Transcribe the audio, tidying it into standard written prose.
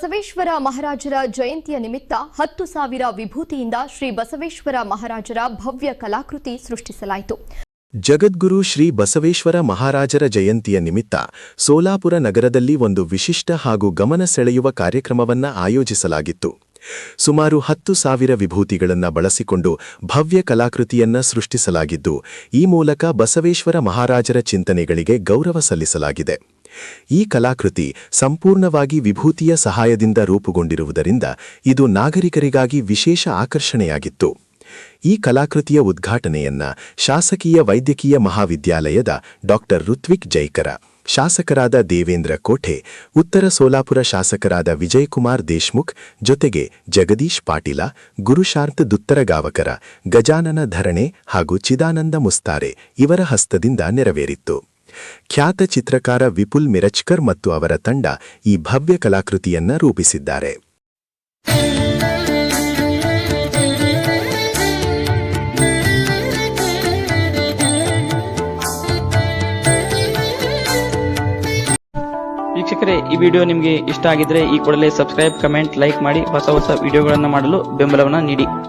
ಬಸವೇಶ್ವರ ಮಹಾರಾಜರ ಜಯಂತಿಯ ನಿಮಿತ್ತ 10,000 ವಿಭೂತಿಯಿಂದ ಶ್ರೀ ಬಸವೇಶ್ವರ ಮಹಾರಾಜರ ಭವ್ಯ ಕಲಾಕೃತಿ ಸೃಷ್ಟಿಸಲಾಯಿತು. ಜಗದ್ಗುರು ಶ್ರೀ ಬಸವೇಶ್ವರ ಮಹಾರಾಜರ ಜಯಂತಿಯ ನಿಮಿತ್ತ ಸೋಲಾಪುರ ನಗರದಲ್ಲಿ ಒಂದು ವಿಶಿಷ್ಟ ಹಾಗೂ ಗಮನ ಸೆಳೆಯುವ ಕಾರ್ಯಕ್ರಮವನ್ನು ಆಯೋಜಿಸಲಾಗಿತ್ತು. ಸುಮಾರು 10,000 ವಿಭೂತಿಗಳನ್ನು ಬಳಸಿಕೊಂಡು ಭವ್ಯ ಕಲಾಕೃತಿಯನ್ನ ಸೃಷ್ಟಿಸಲಾಗಿದ್ದು, ಈ ಮೂಲಕ ಬಸವೇಶ್ವರ ಮಹಾರಾಜರ ಚಿಂತನೆಗಳಿಗೆ ಗೌರವ ಸಲ್ಲಿಸಲಾಗಿದೆ. ಈ ಕಲಾಕೃತಿ ಸಂಪೂರ್ಣವಾಗಿ ವಿಭೂತಿಯ ಸಹಾಯದಿಂದ ರೂಪುಗೊಂಡಿರುವುದರಿಂದ ಇದು ನಾಗರಿಕರಿಗಾಗಿ ವಿಶೇಷ ಆಕರ್ಷಣೆಯಾಗಿತ್ತು. ಈ ಕಲಾಕೃತಿಯ ಉದ್ಘಾಟನೆಯನ್ನ ಶಾಸಕೀಯ ವೈದ್ಯಕೀಯ ಮಹಾವಿದ್ಯಾಲಯದ ಡಾ. ಋತ್ವಿಕ್ ಜೈಕರ, ಶಾಸಕರಾದ ದೇವೇಂದ್ರ ಕೋಠೆ, ಉತ್ತರ ಸೋಲಾಪುರ ಶಾಸಕರಾದ ವಿಜಯಕುಮಾರ್ ದೇಶ್ಮುಖ್ ಜೊತೆಗೆ ಜಗದೀಶ್ ಪಾಟೀಲ, ಗುರುಶಾಂತ ದುತ್ತರಗಾವಕರ, ಗಜಾನನ ಧರಣೆ ಹಾಗೂ ಚಿದಾನಂದ ಮುಸ್ತಾರೆ ಇವರ ಹಸ್ತದಿಂದ ನೆರವೇರಿತ್ತು. ಖ್ಯಾತ ಚಿತ್ರಕಾರ ವಿಪುಲ್ ಮಿರಜ್ಕರ್ ಮತ್ತು ಅವರ ತಂಡ ಈ ಭವ್ಯ ಕಲಾಕೃತಿಯನ್ನ ರೂಪಿಸಿದ್ದಾರೆ. ವೀಕ್ಷಕರೇ, ಈ ವಿಡಿಯೋ ನಿಮಗೆ ಇಷ್ಟ ಆಗಿದ್ರೆ ಈ ಕೂಡಲೇ ಸಬ್ಸ್ಕ್ರೈಬ್, ಕಮೆಂಟ್, ಲೈಕ್ ಮಾಡಿ ಹೊಸ ವಿಡಿಯೋಗಳನ್ನು ಮಾಡಲು ಬೆಂಬಲವನ್ನು ನೀಡಿ.